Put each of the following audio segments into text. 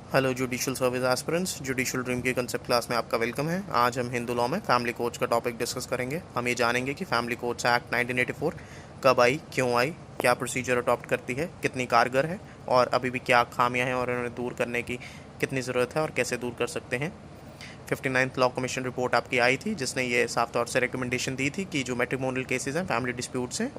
Hello judicial service aspirants, judicial dream की concept class में आपका वेलकम है। आज हम हिंदू लॉ में फैमिली कोर्ट्स का टॉपिक डिस्कस करेंगे। हम ये जानेंगे कि फैमिली कोर्ट्स एक्ट 1984 कब आई, क्यों आई, क्या प्रोसीजर अडॉप्ट करती है, कितनी कारगर है और अभी भी क्या खामियां हैं और उन्हें दूर करने की कितनी ज़रूरत है और कैसे दूर कर सकते हैं। 59th लॉ कमीशन रिपोर्ट आपकी आई थी जिसने ये साफ तौर से रिकमेंडेशन दी थी कि जो मैट्रिमोनियल केसेस हैं, फैमिली डिस्प्यूट्स हैं,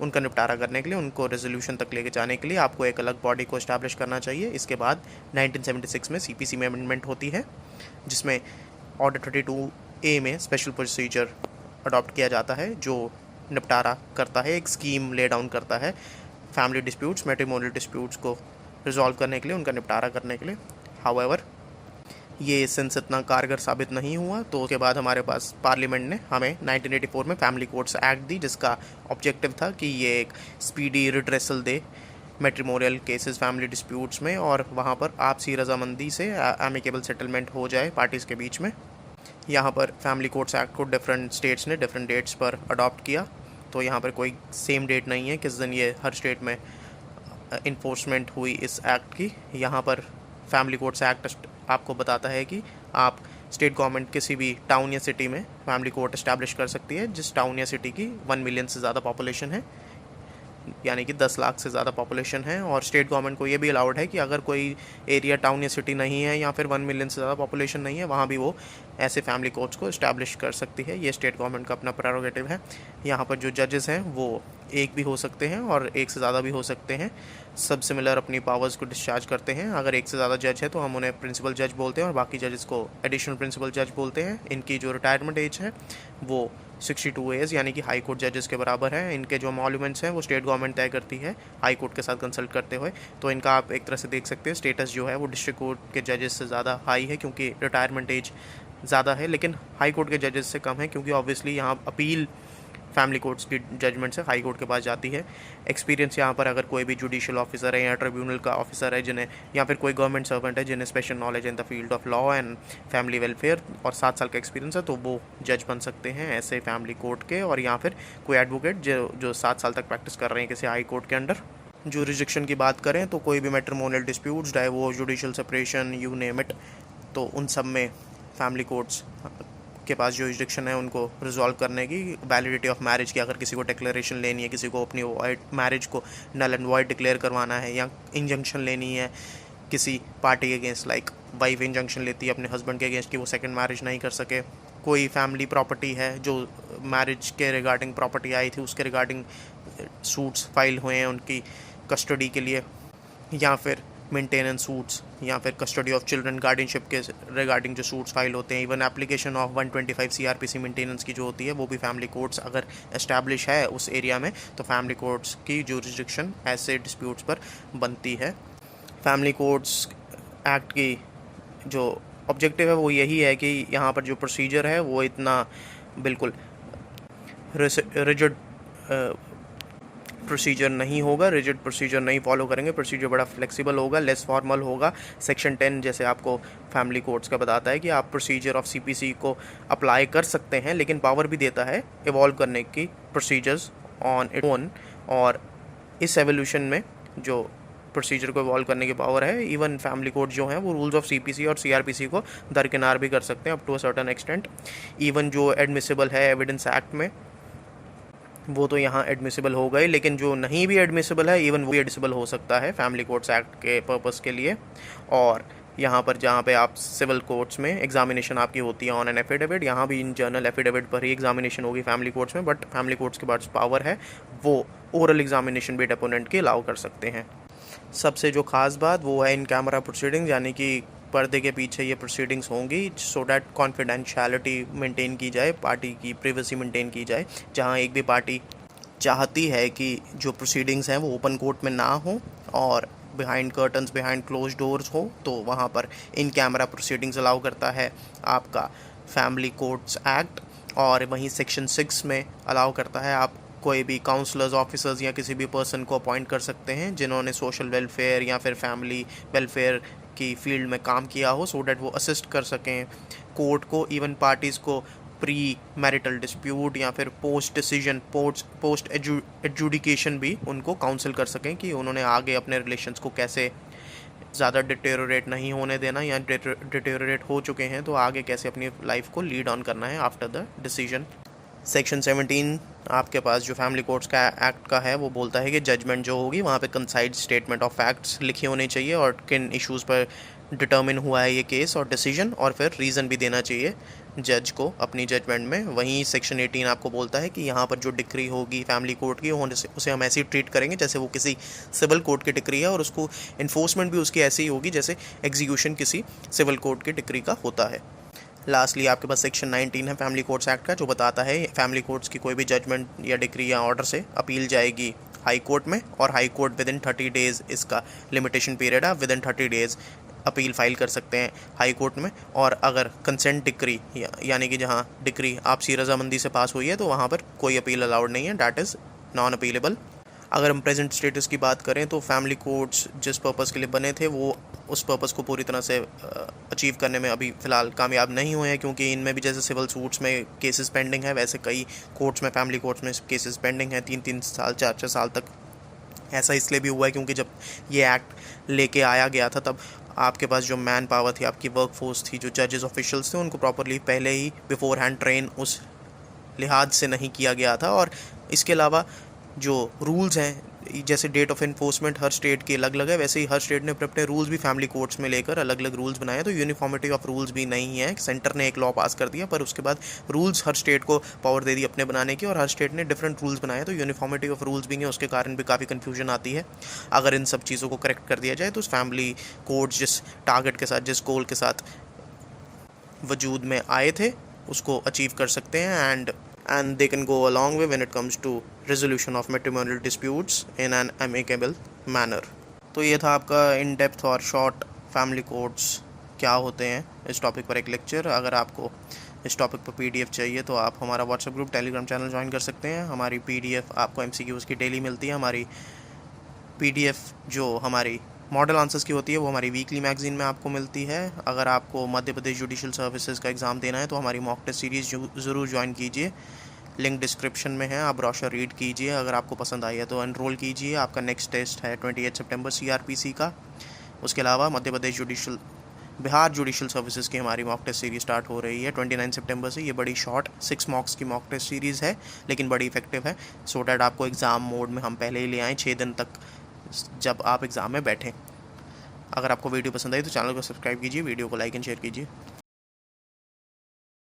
उनका निपटारा करने के लिए, उनको रेजोल्यूशन तक लेके जाने के लिए आपको एक अलग बॉडी को इस्टेब्लिश करना चाहिए। इसके बाद 1976 में सीपीसी में अमेंडमेंट होती है जिसमें ऑर्डर 32A में स्पेशल प्रोसीजर अडॉप्ट किया जाता है जो निपटारा करता है, एक स्कीम ले डाउन करता है फैमिली डिस्प्यूट्स, मैट्रिमोनियल डिस्प्यूट्स को रिजॉल्व करने के लिए, उनका निपटारा करने के लिए। हाउएवर ये सेंस इतना कारगर साबित नहीं हुआ, तो उसके बाद हमारे पास पार्लियामेंट ने हमें 1984 में फैमिली कोर्ट्स एक्ट दी जिसका ऑब्जेक्टिव था कि ये एक स्पीडी रिड्रेसल दे मैट्रिमोनियल केसेस, फैमिली डिस्प्यूट्स में, और वहाँ पर आपसी रजामंदी से एमिकेबल सेटलमेंट हो जाए पार्टीज़ के बीच में। यहाँ पर फैमिली कोर्ट्स एक्ट को डिफरेंट स्टेट्स ने डिफरेंट डेट्स पर अडॉप्ट किया, तो यहाँ पर कोई सेम डेट नहीं है किस दिन ये हर स्टेट में इन्फोर्समेंट हुई इस एक्ट की। यहाँ पर फैमिली कोर्ट्स एक्ट आपको बताता है कि आप स्टेट गवर्नमेंट किसी भी टाउन या सिटी में फैमिली कोर्ट इस्टेब्लिश कर सकती है जिस टाउन या सिटी की 1 मिलियन से ज़्यादा पॉपुलेशन है, यानी कि 10 लाख से ज़्यादा पॉपुलेशन है। और स्टेट गवर्नमेंट को ये भी अलाउड है कि अगर कोई एरिया टाउन या सिटी नहीं है या फिर 1 मिलियन से ज़्यादा पॉपुलेशन नहीं है, वहाँ भी वो ऐसे फैमिली कोर्ट्स को इस्टेब्लिश कर सकती है। ये स्टेट गवर्नमेंट का अपना प्रेरोगेटिव है। यहाँ पर जो जजेस हैं वो एक भी हो सकते हैं और एक से ज़्यादा भी हो सकते हैं, सब सिमिलर अपनी पावर्स को डिस्चार्ज करते हैं। अगर एक से ज़्यादा जज है तो हम उन्हें प्रिंसिपल जज बोलते हैं और बाकी जजेस को एडिशनल प्रिंसिपल जज बोलते हैं। इनकी जो रिटायरमेंट एज है वो 62 एज यानी कि हाई कोर्ट जजेस के बराबर है। इनके जो एमोल्यूमेंट्स हैं वो स्टेट गवर्नमेंट तय करती है हाई कोर्ट के साथ कंसल्ट करते हुए। तो इनका आप एक तरह से देख सकते हैं स्टेटस जो है वो डिस्ट्रिक्ट कोर्ट के जजेस से ज़्यादा हाई है क्योंकि रिटायरमेंट एज ज़्यादा है, लेकिन हाई कोर्ट के जजेस से कम है क्योंकि ऑब्वियसली यहाँ अपील फैमिली कोर्ट्स की जजमेंट से हाई कोर्ट के पास जाती है। एक्सपीरियंस यहाँ पर अगर कोई भी जुडिशियल ऑफिसर है या ट्रिब्यूनल का ऑफिसर है जिन्हें, या फिर कोई गवर्नमेंट सर्वेंट है जिन्हें special knowledge in the field of law and family welfare और 7 साल का एक्सपीरियंस है, तो वो जज बन सकते हैं ऐसे फैमिली कोर्ट के। और या फिर कोई एडवोकेट जो 7 साल तक प्रैक्टिस कर रहे हैं किसी हाई कोर्ट के अंडर। जुरिस्डिक्शन की बात करें तो कोई भी matrimonial disputes, divorce, judicial separation, you name it, तो उन सब में फैमिली कोर्ट्स के पास जो जुरिस्डिक्शन है उनको रिजॉल्व करने की। वैलिडिटी ऑफ मैरिज की अगर किसी को डिक्लेरेशन लेनी है, किसी को अपनी मैरिज को नल एंड वॉइड डिक्लेयर करवाना है, या इंजंक्शन लेनी है किसी पार्टी के अगेंस्ट, लाइक वाइफ इंजंक्शन लेती है अपने हस्बैंड के अगेंस्ट कि वो सेकंड मैरिज नहीं कर सके। कोई फैमिली प्रॉपर्टी है जो मैरिज के रिगार्डिंग प्रॉपर्टी आई थी उसके रिगार्डिंग सूट्स फाइल हुए हैं उनकी कस्टडी के लिए, या फिर मेंटेनेंस सूट्स, या फिर कस्टडी ऑफ चिल्ड्रन गार्डियनशिप के रिगार्डिंग जो सूट्स फाइल होते हैं। Even application of 125 CrPC maintenance की जो होती है वो भी फैमिली कोर्ट्स अगर एस्टैब्लिश है उस एरिया में तो फैमिली कोर्ट्स की जुरिस्डिक्शन ऐसे डिस्प्यूट्स पर बनती है। फैमिली कोर्ट्स एक्ट की जो ऑब्जेक्टिव है वो यही है कि यहाँ पर जो प्रोसीजर है वो इतना बिल्कुल रिजिड प्रोसीजर नहीं होगा, रिजिड प्रोसीजर नहीं फॉलो करेंगे। प्रोसीजर बड़ा फ्लेक्सिबल होगा, लेस फॉर्मल होगा। सेक्शन 10 जैसे आपको फैमिली कोर्ट्स का बताता है कि आप प्रोसीजर ऑफ सीपीसी को अप्लाई कर सकते हैं, लेकिन पावर भी देता है इवॉल्व करने की प्रोसीजर्स ऑन इट ओन। और इस एवोल्यूशन में जो प्रोसीजर को इवॉल्व करने की पावर है, इवन फैमिली कोर्ट जो हैं वो रूल्स ऑफ सीपीसी और सीआरपीसी को दरकिनार भी कर सकते हैं up to a certain extent. Even जो एडमिसिबल है एविडेंस एक्ट में वो तो यहाँ एडमिसिबल हो गए, लेकिन जो नहीं भी एडमिसिबल है इवन वो भी एडमिसिबल हो सकता है फैमिली कोर्ट्स एक्ट के पर्पस के लिए। और यहाँ पर जहाँ पे आप सिविल कोर्ट्स में एग्जामिनेशन आपकी होती है ऑन एन एफिडेविट, यहाँ भी इन जर्नल एफिडेविट पर ही एग्जामिनेशन होगी फैमिली कोर्ट्स में, बट फैमिली कोर्ट्स के पास पावर है वो ओरल एग्जामिनेशन भी डेपोनेंट की अलाउ कर सकते हैं। सबसे जो खास बात वो है इन कैमरा प्रोसीडिंग्स, यानी कि पर्दे के पीछे ये प्रोसीडिंग्स होंगी सो डैट कॉन्फिडेंशियलिटी मेंटेन की जाए, पार्टी की प्रिवेसी मेंटेन की जाए। जहाँ एक भी पार्टी चाहती है कि जो प्रोसीडिंग्स हैं वो ओपन कोर्ट में ना हो और behind curtains, behind close doors हो, तो वहाँ पर इन कैमरा प्रोसीडिंग्स अलाउ करता है आपका फैमिली कोर्ट्स एक्ट। और वहीं सेक्शन 6 में अलाउ करता है आप कोई भी काउंसलर्स, ऑफिसर्स या किसी भी पर्सन को अपॉइंट कर सकते हैं जिन्होंने सोशल वेलफेयर या फिर फैमिली वेलफेयर की फील्ड में काम किया हो, सो डैट वो असिस्ट कर सकें कोर्ट को, इवन पार्टीज़ को प्री मैरिटल डिस्प्यूट या फिर पोस्ट डिसीजन, पोस्ट एडजुडिकेशन भी उनको काउंसिल कर सकें कि उन्होंने आगे अपने रिलेशंस को कैसे ज़्यादा डिटेरोरेट नहीं होने देना, या डिटेरोरेट हो चुके हैं तो आगे कैसे अपनी लाइफ को लीड ऑन करना है आफ्टर द डिसीजन। सेक्शन 17 आपके पास जो फैमिली कोर्ट्स का एक्ट का है वो बोलता है कि जजमेंट जो होगी वहाँ पे कंसाइड स्टेटमेंट ऑफ फैक्ट्स लिखी होनी चाहिए और किन इश्यूज़ पर डिटर्मिन हुआ है ये केस और डिसीजन, और फिर रीज़न भी देना चाहिए जज को अपनी जजमेंट में। वहीं सेक्शन 18 आपको बोलता है कि यहाँ पर जो डिक्री होगी फैमिली कोर्ट की उसे हम ऐसे ही ट्रीट करेंगे जैसे वो किसी सिविल कोर्ट की डिक्री है, और उसको इन्फोर्समेंट भी उसकी ऐसी ही होगी जैसे एग्जीक्यूशन किसी सिविल कोर्ट की डिक्री का होता है। लास्टली आपके पास सेक्शन 19 है फैमिली कोर्ट्स एक्ट का, जो बताता है फैमिली कोर्ट्स की कोई भी जजमेंट या डिक्री या ऑर्डर से अपील जाएगी हाई कोर्ट में, और high court with in 30 days इसका लिमिटेशन पीरियड है, with in 30 days appeal file कर सकते हैं हाई कोर्ट में। और अगर कंसेंट डिक्री यानी कि जहाँ डिक्री आपसी रजामंदी से पास हुई है तो वहाँ पर कोई अपील अलाउड नहीं है, डैट इज़ नॉन अपीलेबल। अगर हम प्रेजेंट स्टेटस की बात करें तो फैमिली कोर्ट्स जिस पर्पज़ के लिए बने थे वो उस पर्पज़ को पूरी तरह से अचीव करने में अभी फ़िलहाल कामयाब नहीं हुए हैं, क्योंकि इनमें भी जैसे सिविल सूट्स में केसेस पेंडिंग है वैसे कई कोर्ट्स में फैमिली कोर्ट्स में केसेस पेंडिंग है 3-3 साल 4-4 साल तक। ऐसा इसलिए भी हुआ है क्योंकि जब ये एक्ट लेके आया गया था तब आपके पास जो मैन पावर थी, आपकी वर्क फोर्स थी, जो जजेस ऑफिशियल्स थे, उनको प्रॉपरली पहले ही बिफोर हैंड ट्रेन उस लिहाज से नहीं किया गया था। और इसके अलावा जो रूल्स हैं जैसे डेट ऑफ इन्फोर्समेंट हर स्टेट के अलग अलग है, वैसे ही हर स्टेट ने अपने अपने रूल्स भी फैमिली कोर्ट्स में लेकर अलग अलग रूल्स बनाए, तो यूनिफॉर्मिटी ऑफ रूल्स भी नहीं है। सेंटर ने एक लॉ पास कर दिया पर उसके बाद रूल्स हर स्टेट को पावर दे दी अपने बनाने की, और हर स्टेट ने डिफरेंट रूल्स बनाए, तो यूनिफॉर्मिटी ऑफ रूल्स भी है, उसके कारण भी काफ़ी कन्फ्यूजन आती है। अगर इन सब चीज़ों को करेक्ट कर दिया जाए तो फैमिली कोर्ट्स जिस टारगेट के साथ, जिस गोल के साथ वजूद में आए थे उसको अचीव कर सकते हैं, and they can go a long way when it comes to resolution of matrimonial disputes in an amicable manner। तो ये था आपका इन डेप्थ और शॉर्ट फैमिली कोर्ट्स क्या होते हैं इस टॉपिक पर एक लेक्चर। अगर आपको इस टॉपिक पर PDF चाहिए तो आप हमारा WhatsApp group, Telegram channel join कर सकते हैं। हमारी PDF आपको MCQs की डेली मिलती है। हमारी PDF जो हमारी मॉडल आंसर्स की होती है वो हमारी वीकली मैगजीन में आपको मिलती है। अगर आपको मध्य प्रदेश जुडिशल सर्विसेज का एग्ज़ाम देना है तो हमारी मॉक टेस्ट सीरीज़ ज़रूर ज्वाइन कीजिए, लिंक डिस्क्रिप्शन में है, आप ब्रोशर रीड कीजिए। अगर आपको पसंद आई है तो एनरोल कीजिए। आपका नेक्स्ट टेस्ट है 28 सितंबर CRPC का। उसके अलावा बिहार जुडिशल सर्विसेज की हमारी मॉक टेस्ट सीरीज़ स्टार्ट हो रही है 29 सितंबर से। ये बड़ी शॉर्ट 6 मॉक्स की मॉक टेस्ट सीरीज़ है लेकिन बड़ी इफेक्टिव है, सो डैट आपको एग्ज़ाम मोड में हम पहले ही ले आएँ 6 दिन तक जब आप एग्ज़ाम में बैठें। अगर आपको वीडियो पसंद आई तो चैनल को सब्सक्राइब कीजिए, वीडियो को लाइक एंड शेयर कीजिए।